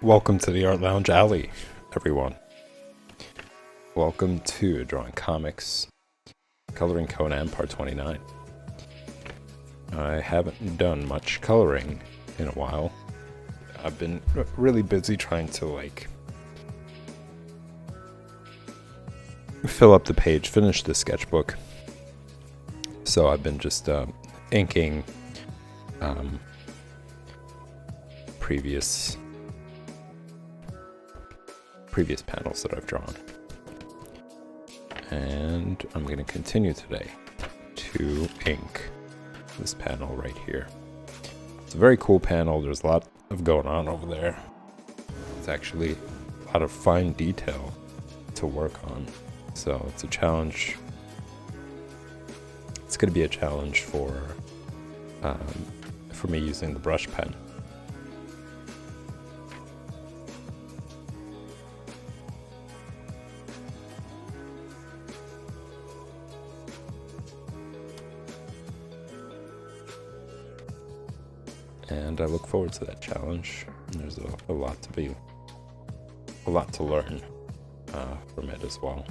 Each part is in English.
Welcome to the Art Lounge Alley, everyone. Welcome to Drawing Comics, Coloring Conan Part 29. I haven't done much coloring in a while. I've been really busy trying to, fill up the page, finish the sketchbook. So I've been just inking previous panels that I've drawn. And I'm going to continue today to ink this panel right here. It's a very cool panel. There's a lot of going on over there. It's actually a lot of fine detail to work on. So it's a challenge. It's going to be a challenge for me using the brush pen. And I look forward to that challenge. There's a lot to learn from it as well.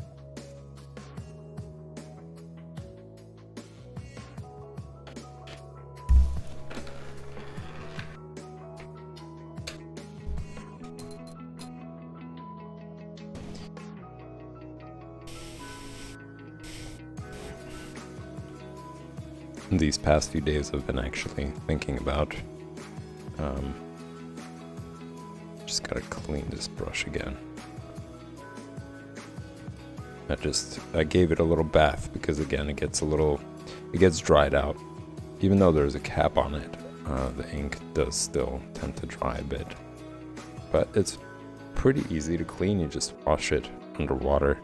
These past few days I've been actually thinking about just gotta clean this brush again. I gave it a little bath because again it gets dried out. Even though there's a cap on it, the ink does still tend to dry a bit. But it's pretty easy to clean. You just wash it under water.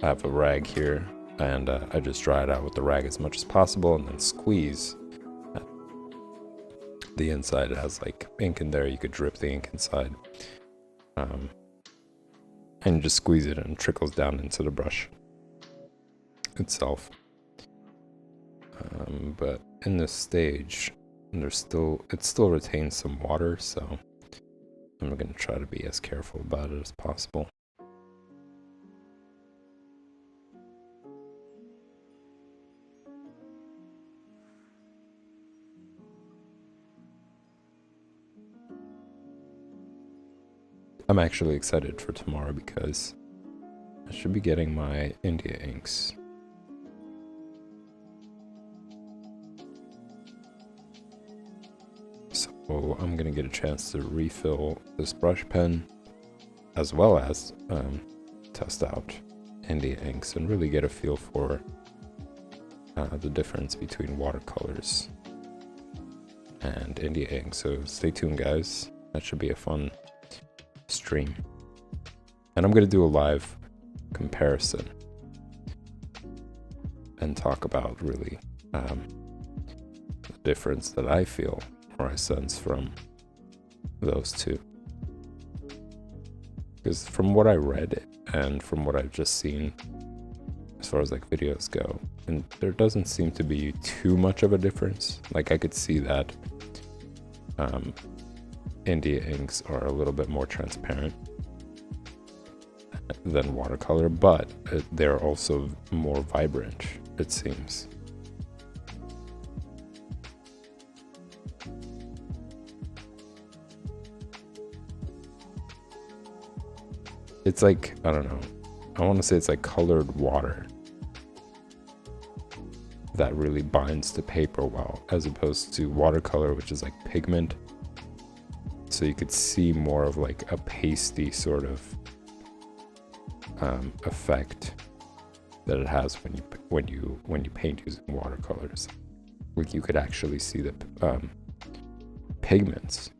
I have a rag here, and I just dry it out with the rag as much as possible and then squeeze. The inside, it has ink in there. You could drip the ink inside, and you just squeeze it and it trickles down into the brush itself. But in this stage, it still retains some water, so I'm going to try to be as careful about it as possible. I'm actually excited for tomorrow because I should be getting my India inks. So I'm going to get a chance to refill this brush pen as well as test out India inks and really get a feel for the difference between watercolors and India ink. So stay tuned, guys. That should be a fun stream. And I'm going to do a live comparison and talk about really the difference that I feel or I sense from those two. Because from what I read and from what I've just seen as far as videos go, and there doesn't seem to be too much of a difference. I could see that India inks are a little bit more transparent than watercolor, but they're also more vibrant, it seems. It's I don't know, I want to say it's colored water that really binds to paper well, as opposed to watercolor, which is pigment. So you could see more of a pasty sort of effect that it has when you paint using watercolors. You could actually see the pigments,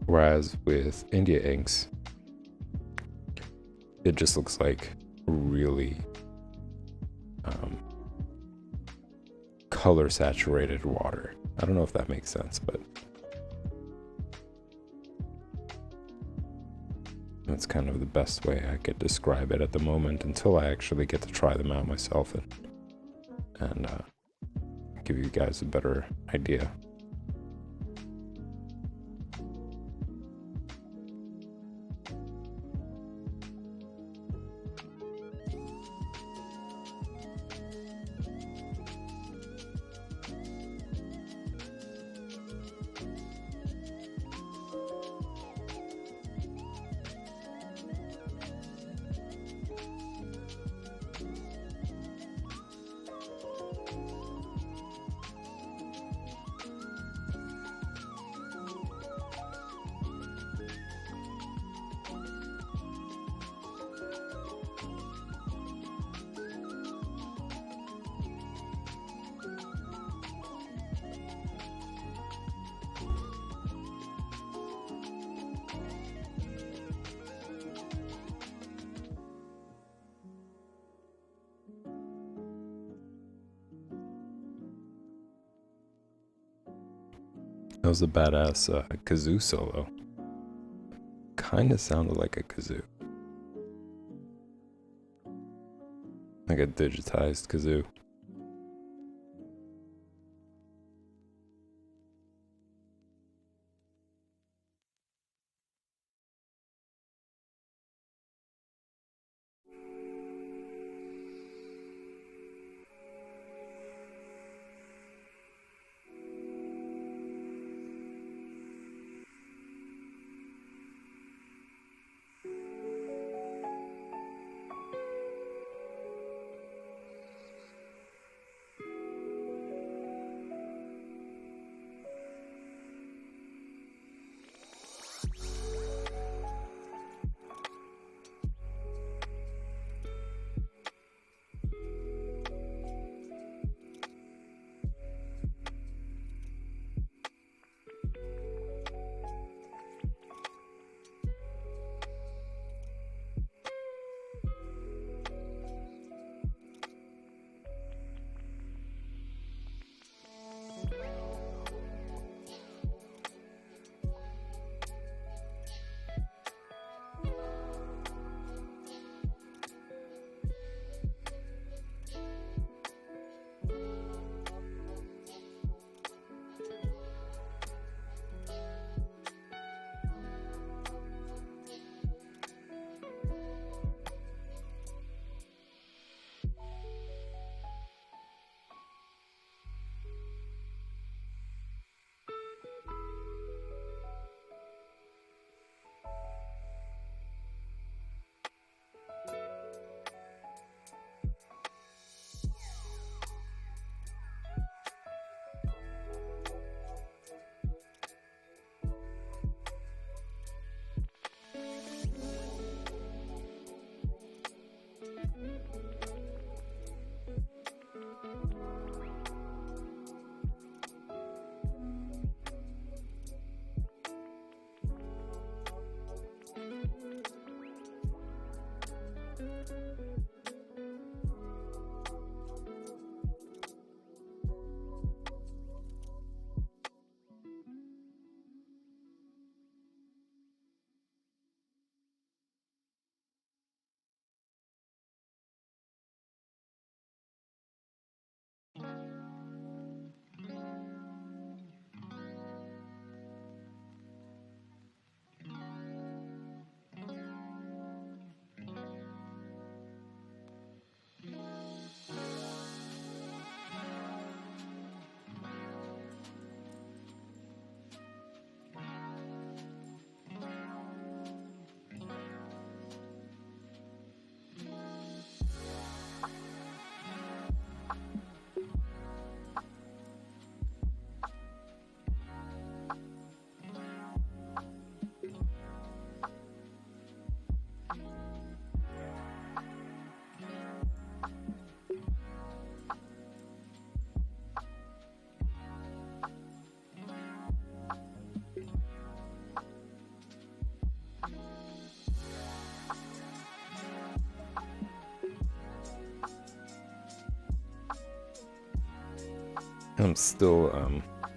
whereas with India inks, it just looks like really color saturated water. I don't know if that makes sense, but that's kind of the best way I could describe it at the moment until I actually get to try them out myself and give you guys a better idea. That was a badass kazoo solo. Kinda sounded like a kazoo. Like a digitized kazoo.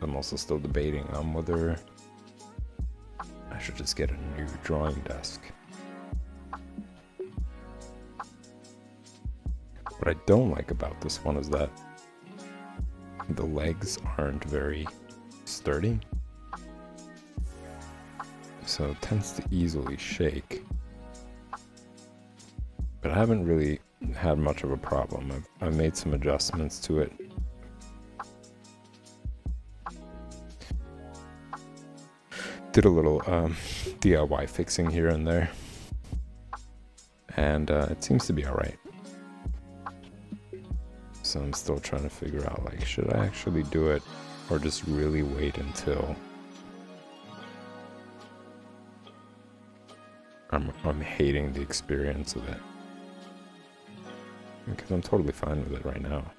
I'm also still debating on whether I should just get a new drawing desk. What I don't like about this one is that the legs aren't very sturdy, so it tends to easily shake. But I haven't really had much of a problem. I've made some adjustments to it. Did a little DIY fixing here and there, and it seems to be alright. So I'm still trying to figure out, like, should I actually do it or just really wait until I'm hating the experience of it, because I'm totally fine with it right now.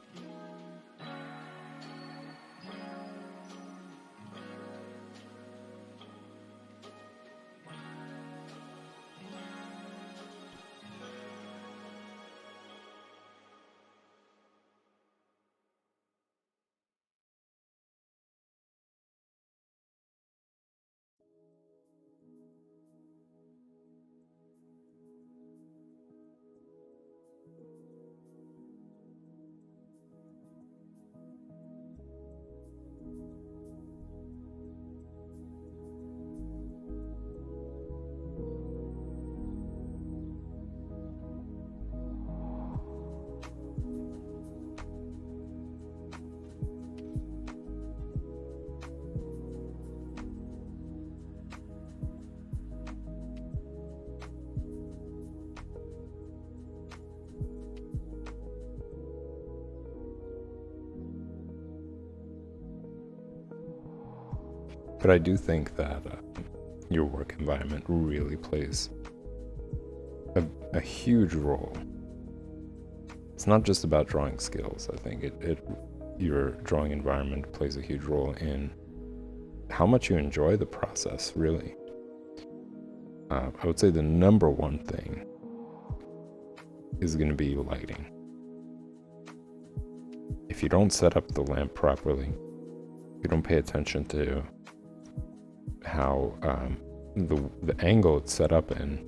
But I do think that your work environment really plays a huge role. It's not just about drawing skills. I think your drawing environment plays a huge role in how much you enjoy the process, really. I would say the number one thing is going to be lighting. If you don't set up the lamp properly, you don't pay attention to how the angle it's set up in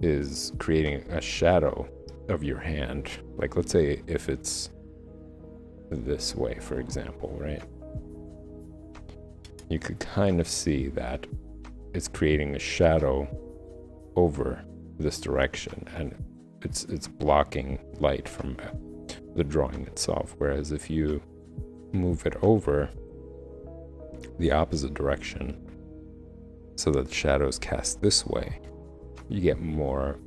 is creating a shadow of your hand. Like, let's say if it's this way, for example, right? You could kind of see that it's creating a shadow over this direction, and it's blocking light from the drawing itself. Whereas if you move it over the opposite direction so that the shadows cast this way, you get more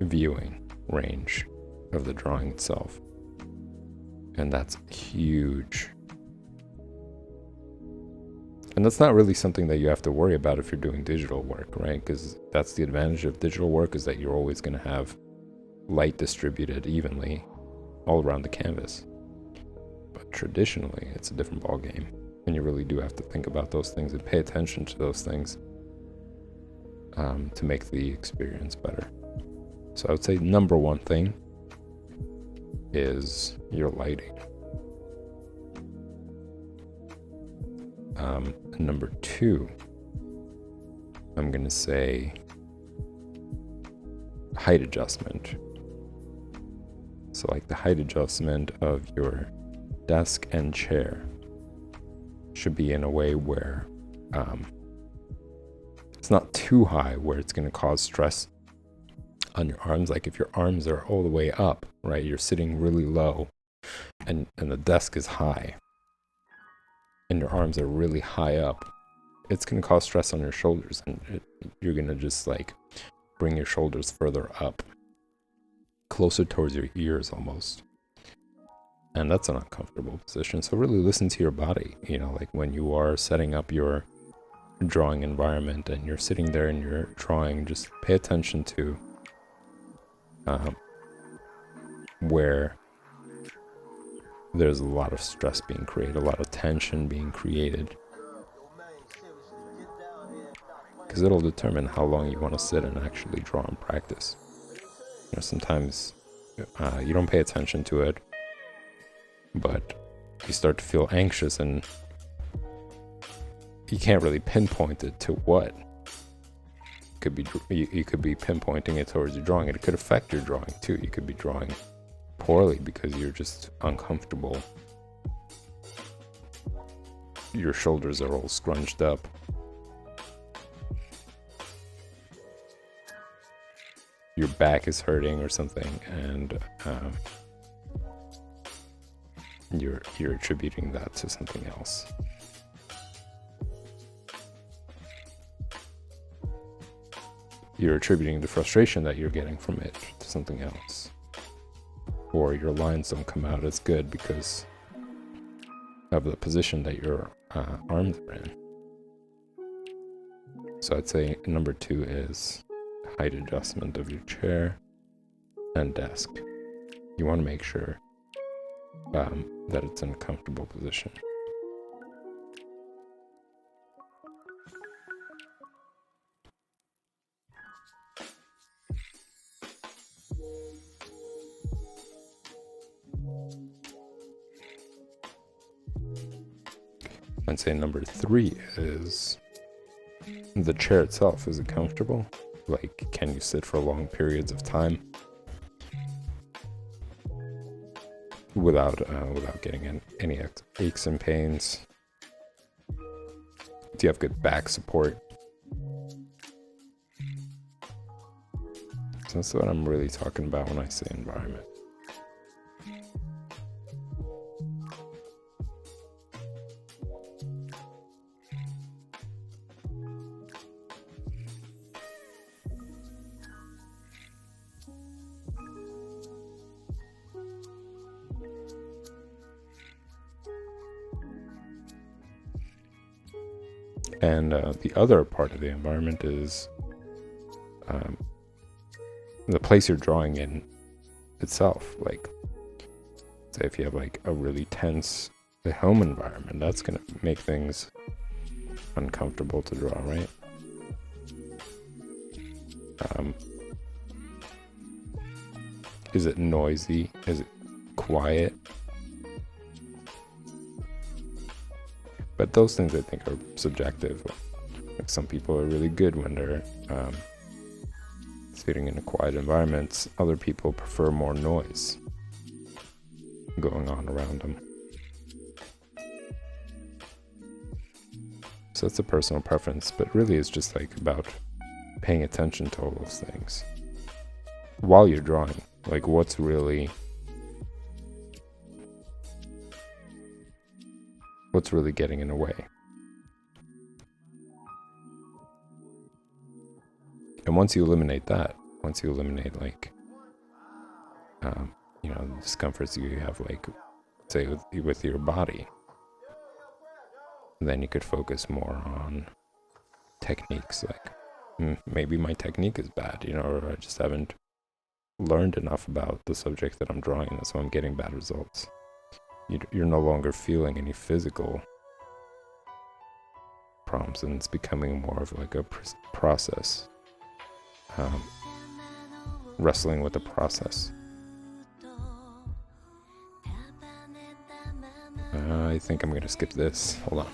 viewing range of the drawing itself, and that's huge. And that's not really something that you have to worry about if you're doing digital work, right? Because that's the advantage of digital work, is that you're always going to have light distributed evenly all around the canvas. But traditionally, it's a different ballgame, and you really do have to think about those things and pay attention to those things to make the experience better. So I would say number one thing is your lighting. Number two, I'm going to say height adjustment. So like the height adjustment of your desk and chair should be in a way where it's not too high where it's going to cause stress on your arms. Like if your arms are all the way up, right, you're sitting really low and the desk is high and your arms are really high up, it's going to cause stress on your shoulders, and you're going to just like bring your shoulders further up, closer towards your ears almost. And that's an uncomfortable position. So really listen to your body, like when you are setting up your drawing environment and you're sitting there and you're drawing, just pay attention to where there's a lot of stress being created, a lot of tension being created, because it'll determine how long you want to sit and actually draw and practice. Sometimes you don't pay attention to it, but you start to feel anxious and you can't really pinpoint it to what. You could be pinpointing it towards your drawing. It could affect your drawing too. You could be drawing poorly because you're just uncomfortable. Your shoulders are all scrunched up. Your back is hurting or something, and you're attributing that to something else. You're attributing the frustration that you're getting from it to something else. Or your lines don't come out as good because of the position that your arms are in. So I'd say number two is height adjustment of your chair and desk. You want to make sure that it's in a comfortable position. I'd say number three is the chair itself. Is it comfortable? Like, can you sit for long periods of time without getting any aches and pains? Do you have good back support? So that's what I'm really talking about when I say environment. And the other part of the environment is the place you're drawing in itself. Like, say if you have like a really tense home environment, that's going to make things uncomfortable to draw, right? Is it noisy? Is it quiet? But those things I think are subjective. Like some people are really good when they're sitting in a quiet environment. Other people prefer more noise going on around them. So it's a personal preference, but really it's just like about paying attention to all those things while you're drawing. Like what's really getting in the way. And once you eliminate that, like, the discomforts you have, like, say with your body, then you could focus more on techniques. Like, maybe my technique is bad, or I just haven't learned enough about the subject that I'm drawing. That's why I'm getting bad results. You're no longer feeling any physical problems, and it's becoming more of like a process. Wrestling with the process. I think I'm going to skip this. Hold on.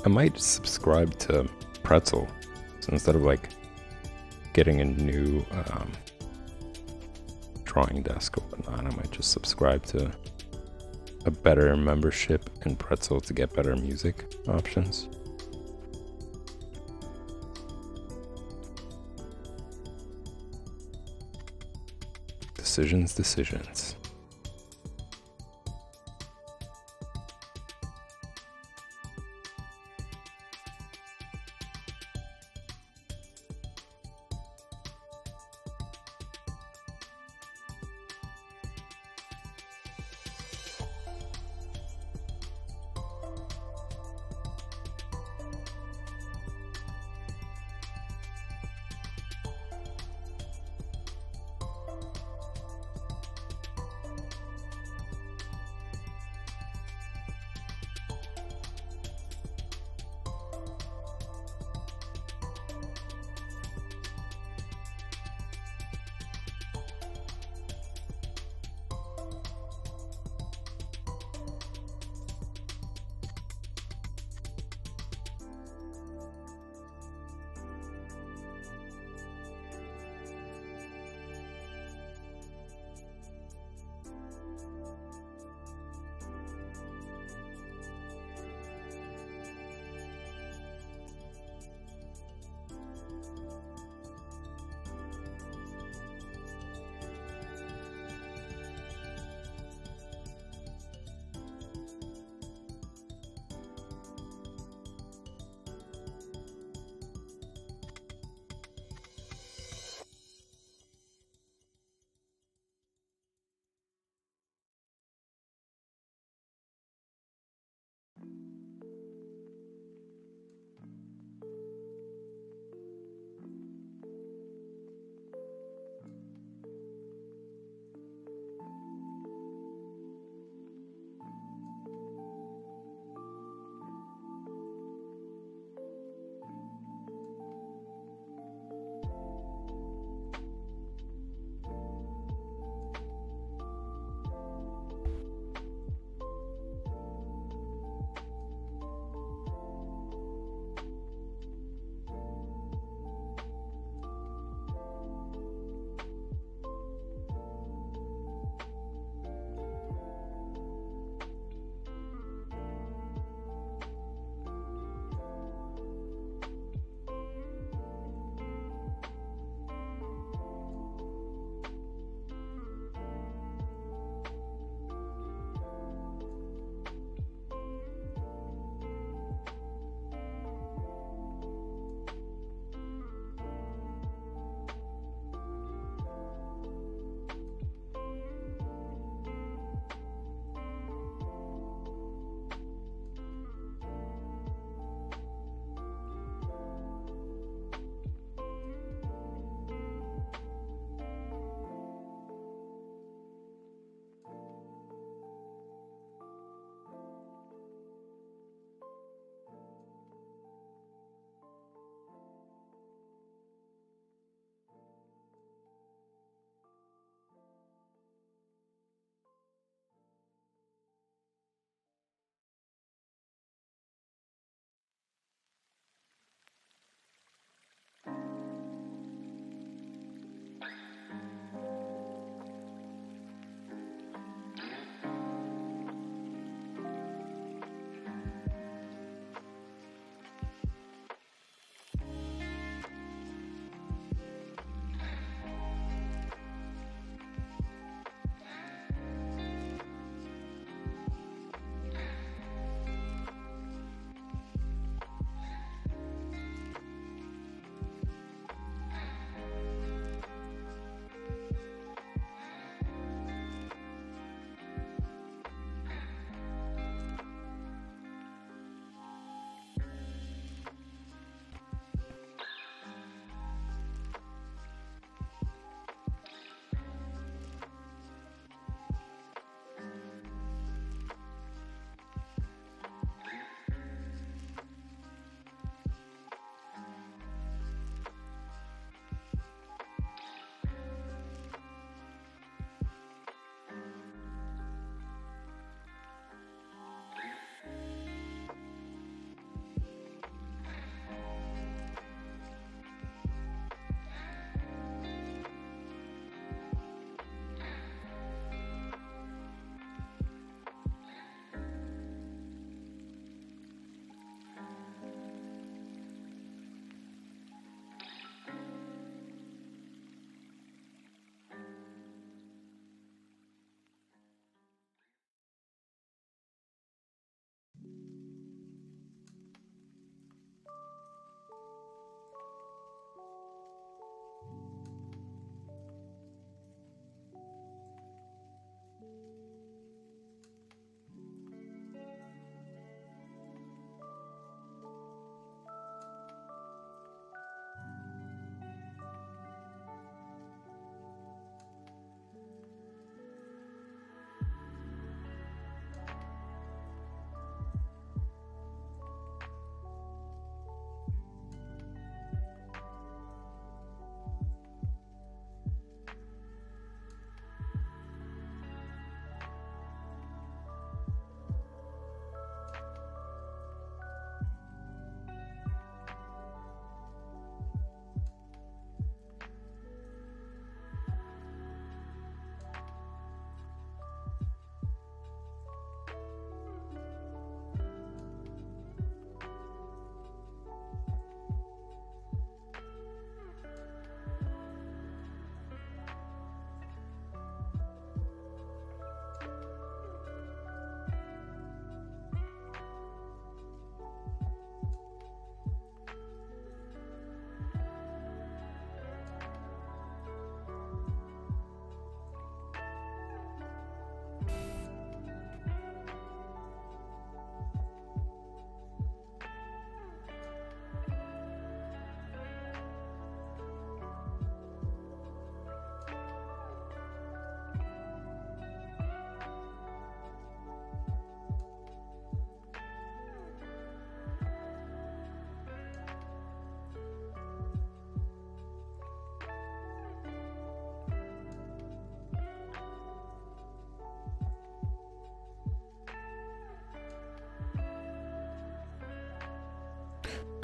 I might subscribe to Pretzel. So instead of like getting a new drawing desk or whatnot, I might just subscribe to a better membership in Pretzel to get better music options. Decisions.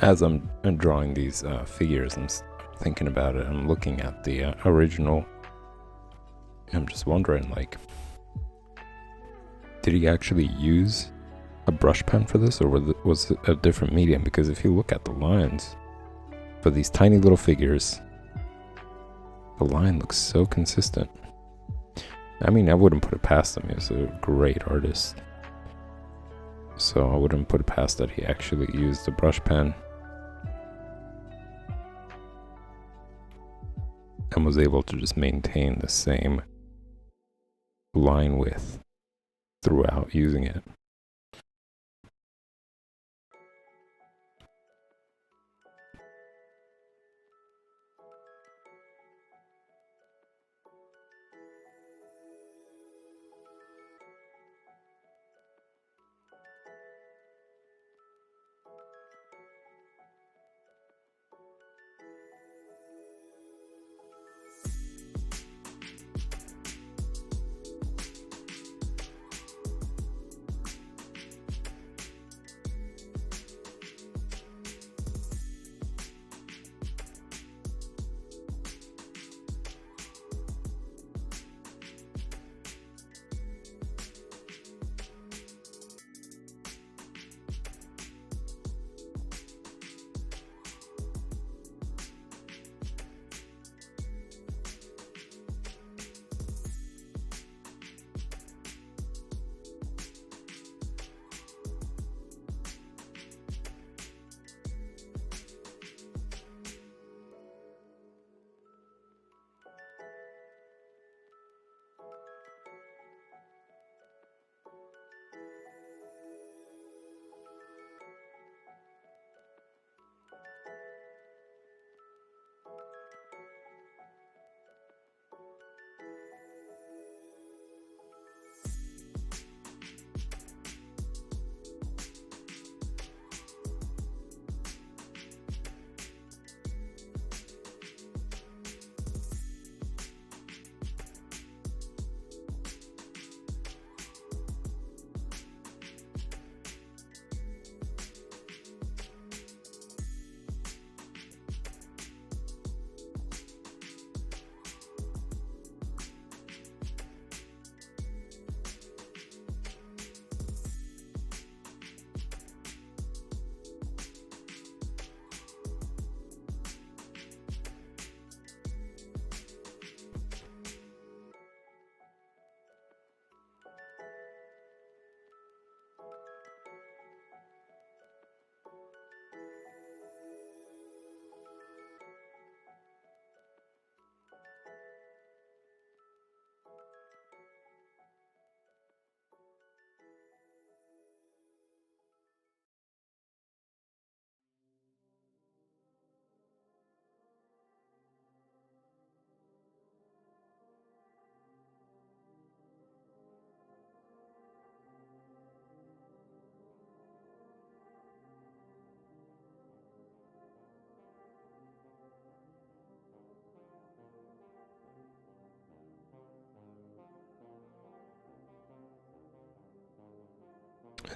as I'm drawing these figures, I'm thinking about it. I'm looking at the original. I'm just wondering, like, did he actually use a brush pen for this, or was it a different medium? Because if you look at the lines for these tiny little figures, the line looks so consistent. I mean, I wouldn't put it past him. He was a great artist. So I wouldn't put it past that he actually used a brush pen and was able to just maintain the same line width throughout using it.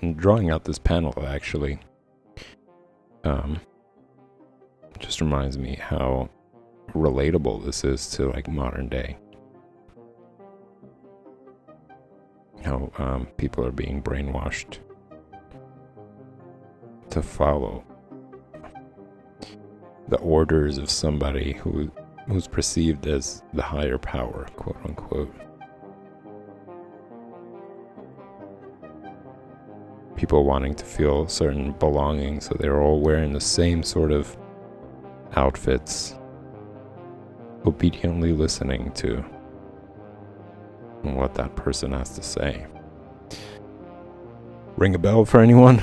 And drawing out this panel actually just reminds me how relatable this is to like modern day. How people are being brainwashed to follow the orders of somebody who's perceived as the higher power, quote unquote. People wanting to feel certain belonging, so they're all wearing the same sort of outfits, obediently listening to what that person has to say. Ring a bell for anyone?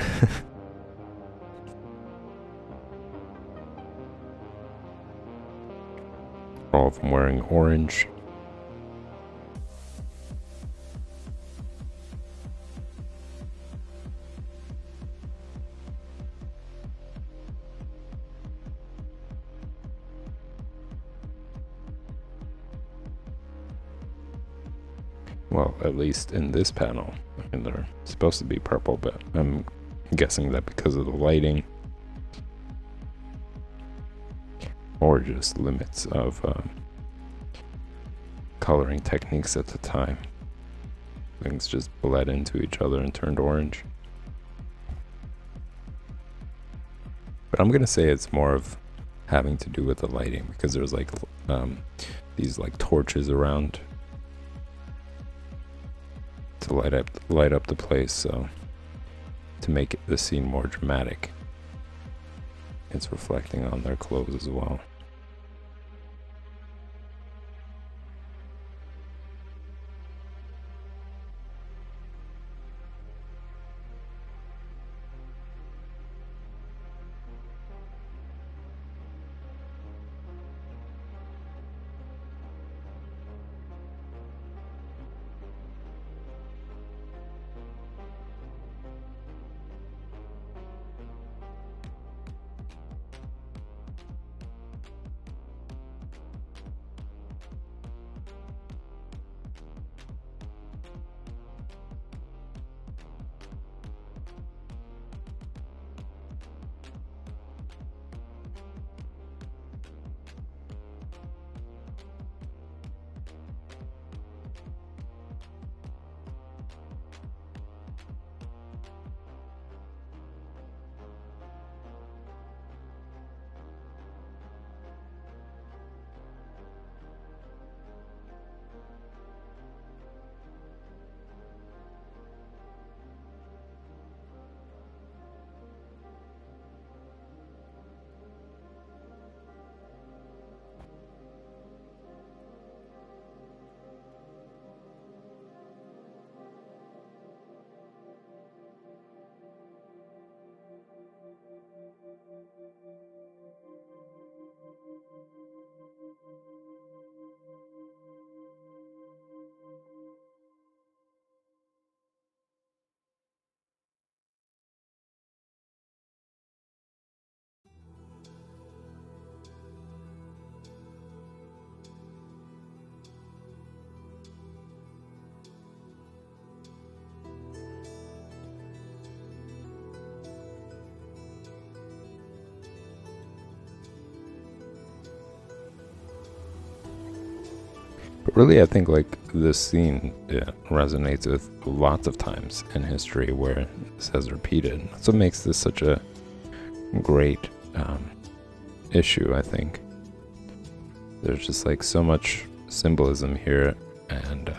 All of them wearing orange. Well, at least in this panel. I mean, they're supposed to be purple, but I'm guessing that because of the lighting, or just limits of coloring techniques at the time. Things just bled into each other and turned orange. But I'm gonna say it's more of having to do with the lighting, because there's like these like torches around to light up the place, so to make the scene more dramatic, it's reflecting on their clothes as well. But really, I think like this scene resonates with lots of times in history where this has repeated. That's what makes this such a great issue, I think. There's just like so much symbolism here, and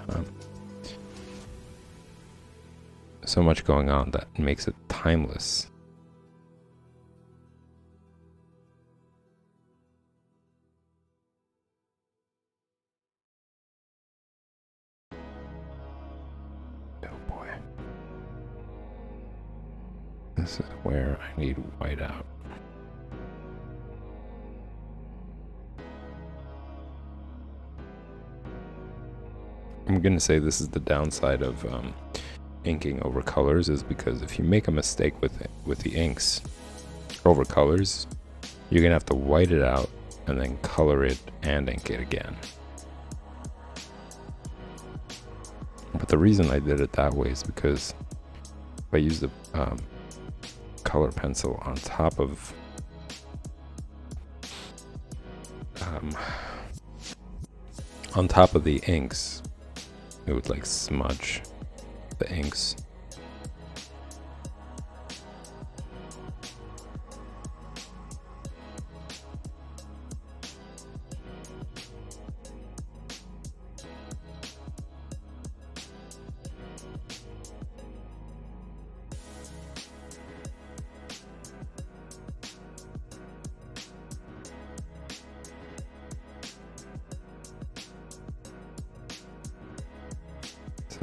so much going on that makes it timeless. This is where I need white out. I'm going to say this is the downside of inking over colors, is because if you make a mistake with the inks over colors, you're going to have to white it out and then color it and ink it again. But the reason I did it that way is because if I use the color pencil on top of the inks, it would like smudge the inks.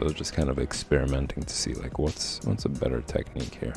So just kind of experimenting to see like what's a better technique here.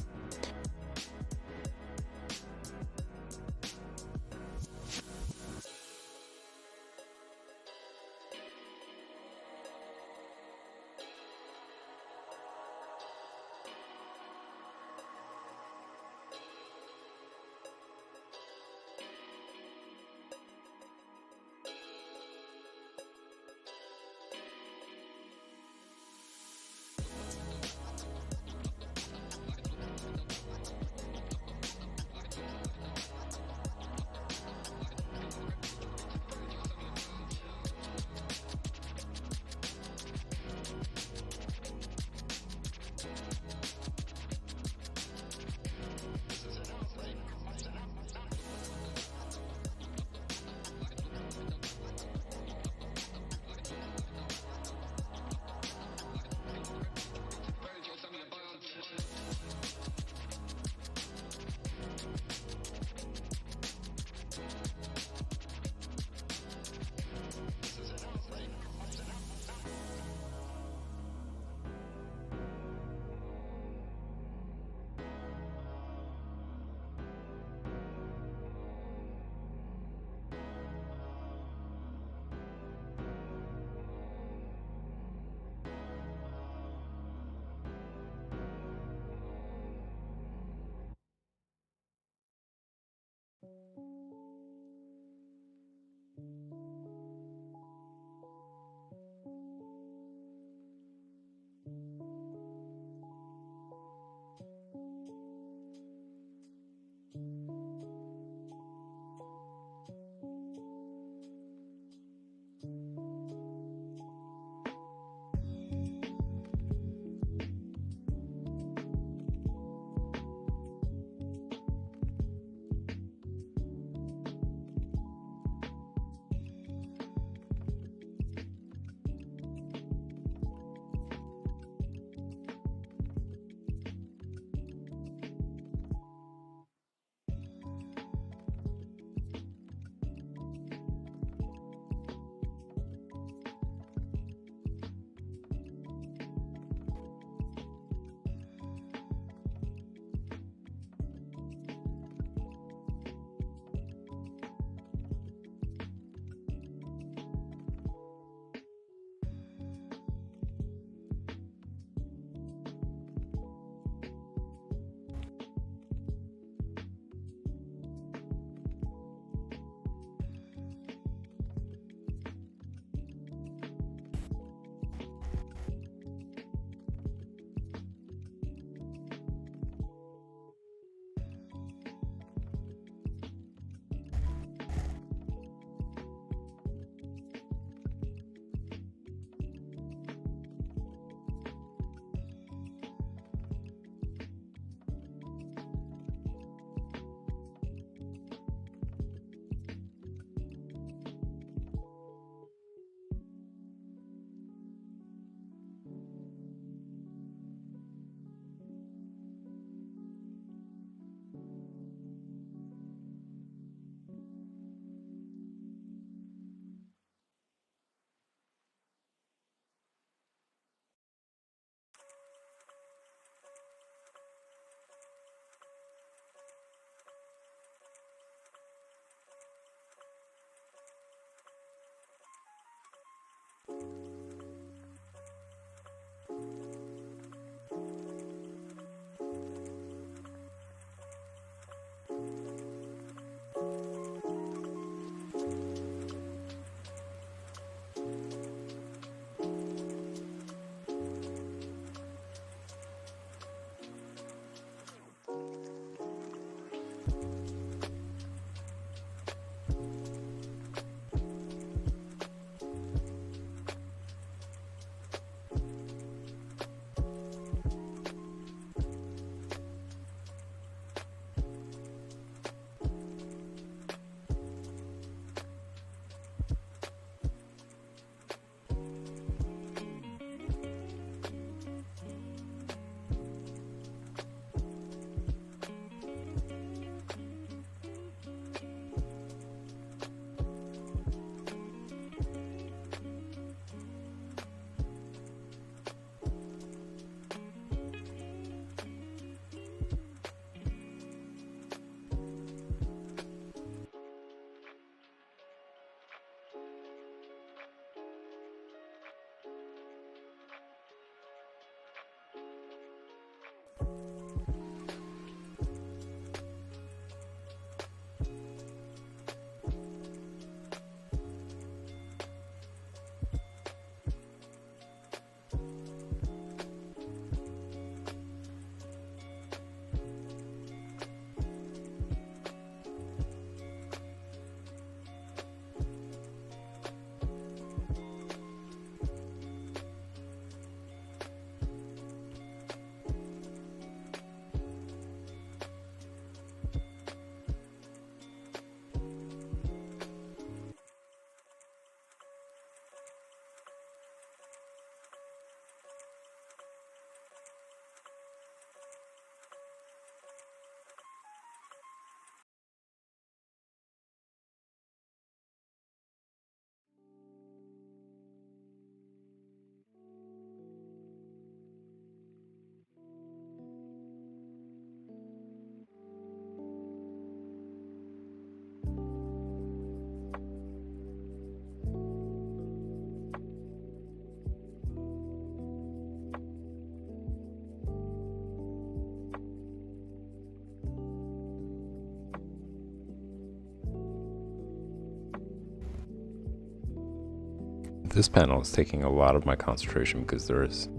this panel is taking a lot of my concentration because there is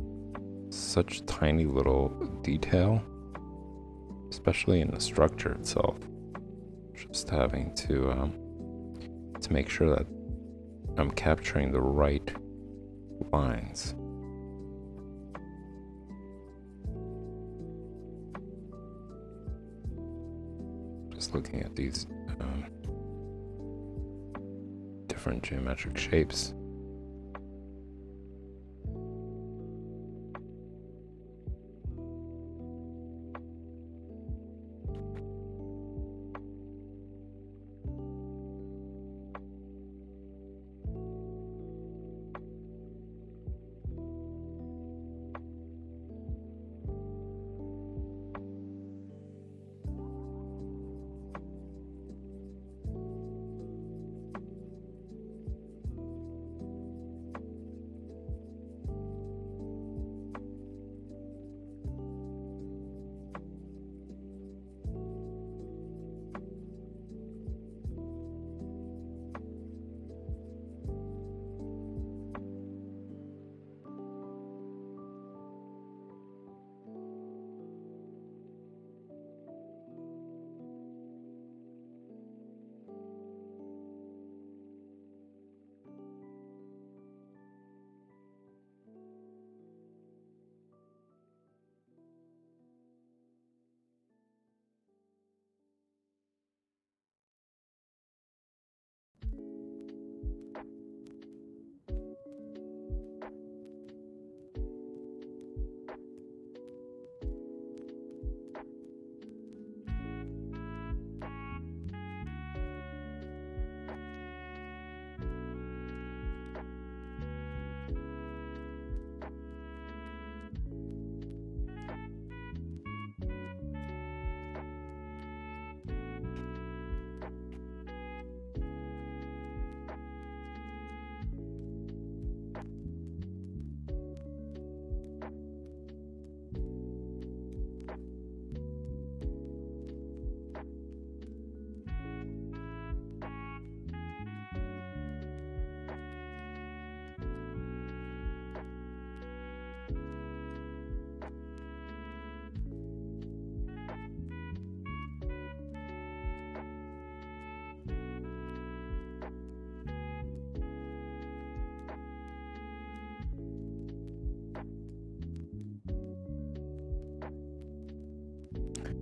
such tiny little detail, especially in the structure itself. Just having to make sure that I'm capturing the right lines. Just looking at these different geometric shapes.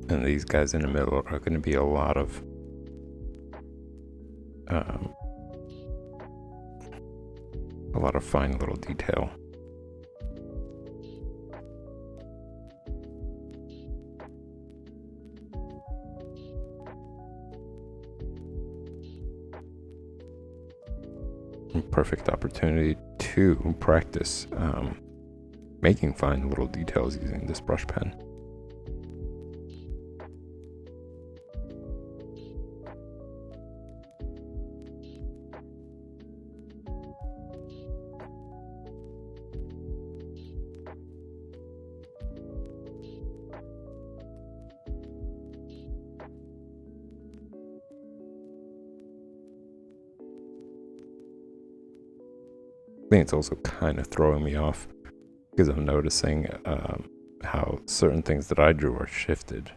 And these guys in the middle are going to be a lot of fine little detail. Perfect opportunity to practice making fine little details using this brush pen. I think it's also kind of throwing me off because I'm noticing how certain things that I drew are shifted.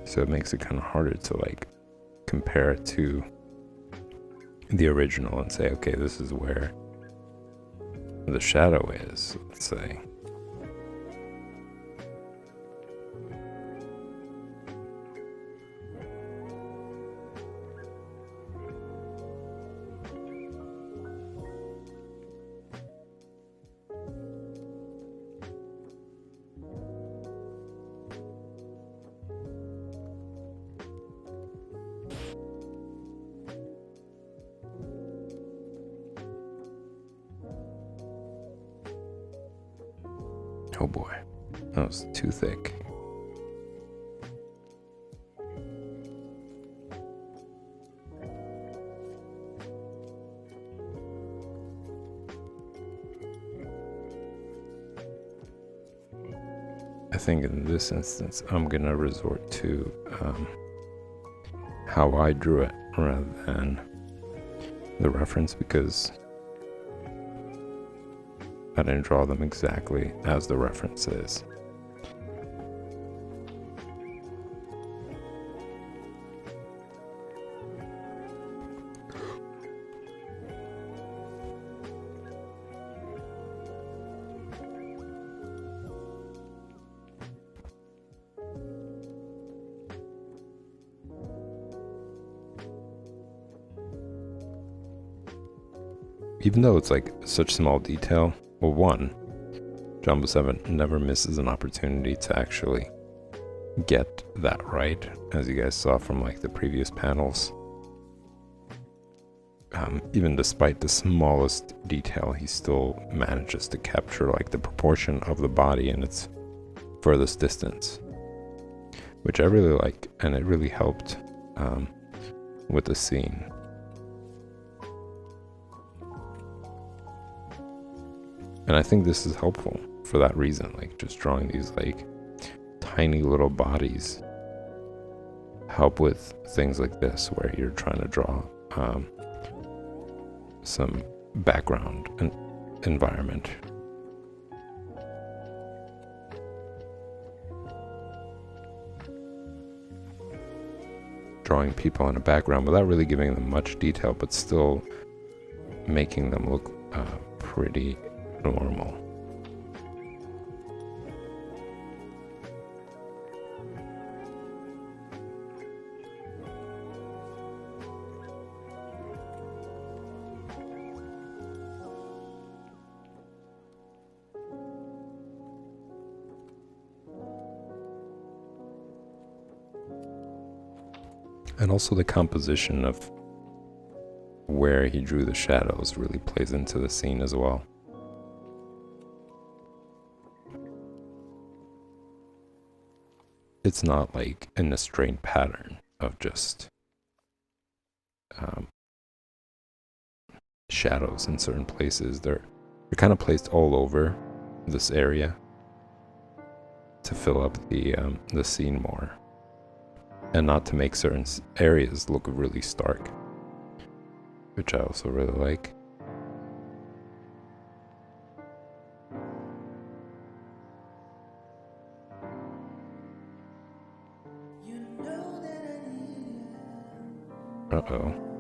So it makes it kind of harder to like compare it to the original and say, okay, this is where the shadow is, let's say. Oh boy, that was too thick. I think in this instance, I'm gonna resort to how I drew it rather than the reference, because I didn't draw them exactly as the reference is. Even though it's like such small detail, well, one, Jumbo 7 never misses an opportunity to actually get that right, as you guys saw from like the previous panels. Even despite the smallest detail, he still manages to capture like the proportion of the body in its furthest distance, which I really like, and it really helped with the scene. And I think this is helpful for that reason, like just drawing these like tiny little bodies help with things like this, where you're trying to draw some background and environment. Drawing people in a background without really giving them much detail, but still making them look pretty normal. And also the composition of where he drew the shadows really plays into the scene as well. It's not like in a straight pattern of just shadows in certain places. They're kind of placed all over this area to fill up the scene more, and not to make certain areas look really stark, which I also really like. Uh-oh.